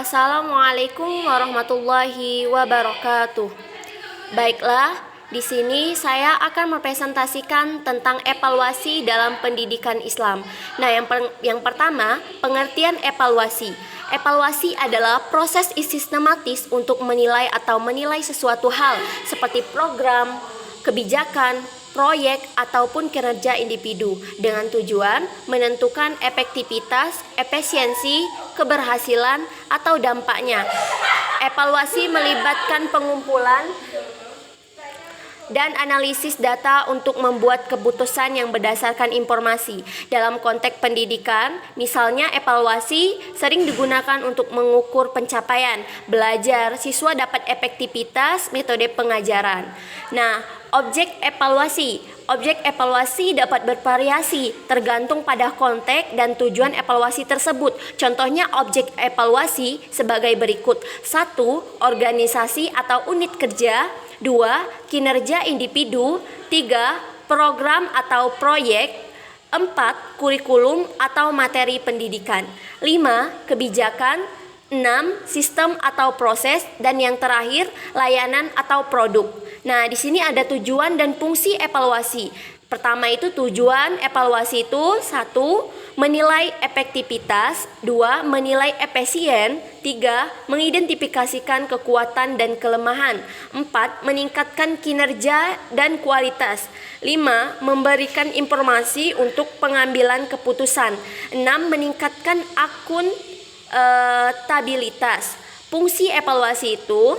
Assalamualaikum warahmatullahi wabarakatuh. Baiklah, di sini saya akan mempresentasikan tentang evaluasi dalam pendidikan Islam. Nah, yang pertama, pengertian evaluasi. Evaluasi adalah proses sistematis untuk menilai atau menilai sesuatu hal seperti program, kebijakan, proyek, ataupun kinerja individu dengan tujuan menentukan efektivitas, efisiensi, keberhasilan, atau dampaknya. Evaluasi melibatkan pengumpulan dan analisis data untuk membuat keputusan yang berdasarkan informasi. Dalam konteks pendidikan, misalnya evaluasi sering digunakan untuk mengukur pencapaian belajar siswa dapat efektivitas metode pengajaran. Nah, objek evaluasi dapat bervariasi tergantung pada konteks dan tujuan evaluasi tersebut. Contohnya objek evaluasi sebagai berikut. 1. Organisasi atau unit kerja. 2. Kinerja individu. 3. Program atau proyek. 4. Kurikulum atau materi pendidikan. 5. Kebijakan. 6. Sistem atau proses. Dan yang terakhir, layanan atau produk. Nah, di sini ada tujuan dan fungsi evaluasi. Pertama itu tujuan evaluasi itu 1. Menilai efektivitas. 2. Menilai efisien. 3. Mengidentifikasikan kekuatan dan kelemahan. 4. Meningkatkan kinerja dan kualitas. 5. Memberikan informasi untuk pengambilan keputusan. 6. Meningkatkan akuntabilitas. Fungsi evaluasi itu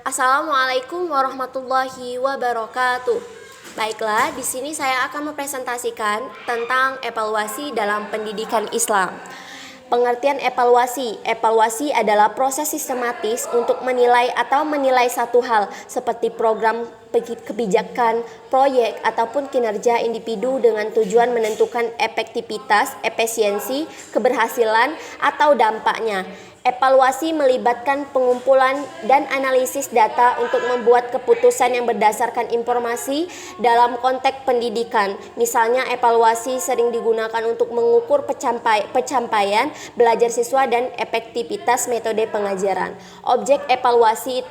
Assalamualaikum warahmatullahi wabarakatuh. Baiklah, di sini saya akan mempresentasikan tentang evaluasi dalam pendidikan Islam. Pengertian evaluasi. Evaluasi adalah proses sistematis untuk menilai atau menilai satu hal seperti program, kebijakan, proyek, ataupun kinerja individu dengan tujuan menentukan efektivitas, efisiensi, keberhasilan, atau dampaknya. Evaluasi melibatkan pengumpulan dan analisis data untuk membuat keputusan yang berdasarkan informasi dalam konteks pendidikan. Misalnya, evaluasi sering digunakan untuk mengukur pencapaian belajar siswa dan efektivitas metode pengajaran. Objek evaluasi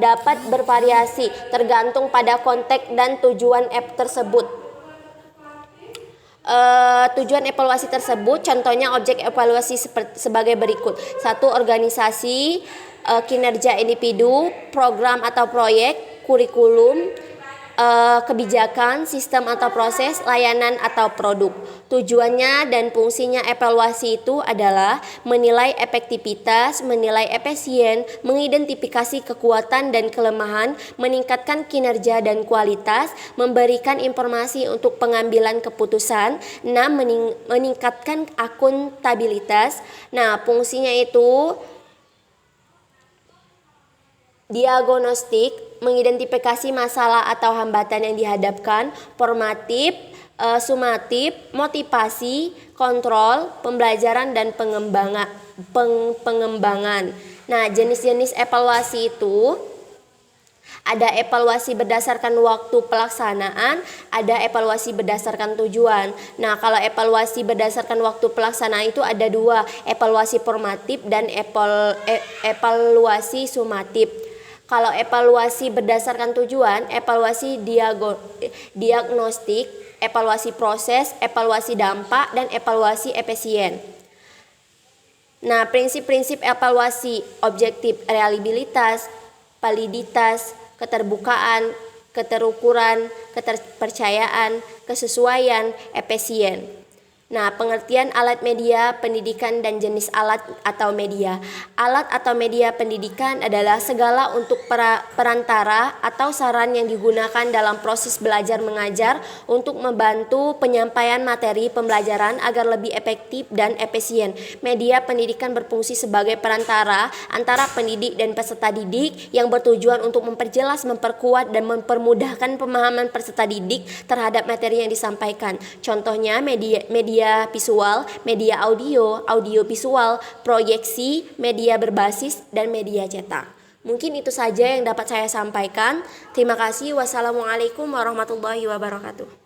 dapat bervariasi tergantung pada konteks dan tujuan tersebut. Tujuan evaluasi tersebut, contohnya objek evaluasi sebagai berikut. 1. Organisasi, kinerja individu, program atau proyek, kurikulum, kebijakan, sistem atau proses, layanan atau produk. Tujuannya dan fungsinya evaluasi itu adalah menilai efektivitas, menilai efisien, mengidentifikasi kekuatan dan kelemahan, meningkatkan kinerja dan kualitas, memberikan informasi untuk pengambilan keputusan. 6. Meningkatkan akuntabilitas. Nah, fungsinya itu diagnostik, mengidentifikasi masalah atau hambatan yang dihadapkan, formatif, sumatif, motivasi, kontrol, pembelajaran, dan pengembangan. Nah, jenis-jenis evaluasi itu ada evaluasi berdasarkan waktu pelaksanaan, ada evaluasi berdasarkan tujuan. Nah, kalau evaluasi berdasarkan waktu pelaksanaan itu ada 2, evaluasi formatif dan evaluasi sumatif. Kalau evaluasi berdasarkan tujuan, evaluasi diagnostik, evaluasi proses, evaluasi dampak, dan evaluasi efisien. Nah, prinsip-prinsip evaluasi: objektif, reliabilitas, validitas, keterbukaan, keterukuran, keterpercayaan, kesesuaian, efisien. Nah, pengertian alat media pendidikan dan jenis alat atau media. Alat atau media pendidikan adalah segala untuk perantara atau saran yang digunakan dalam proses belajar mengajar untuk membantu penyampaian materi pembelajaran agar lebih efektif dan efisien. Media pendidikan berfungsi sebagai perantara antara pendidik dan peserta didik yang bertujuan untuk memperjelas, memperkuat, dan mempermudahkan pemahaman peserta didik terhadap materi yang disampaikan. Contohnya media visual, media audio, audio visual, proyeksi, media berbasis, dan media cetak. Mungkin itu saja yang dapat saya sampaikan. Terima kasih. Wassalamualaikum warahmatullahi wabarakatuh.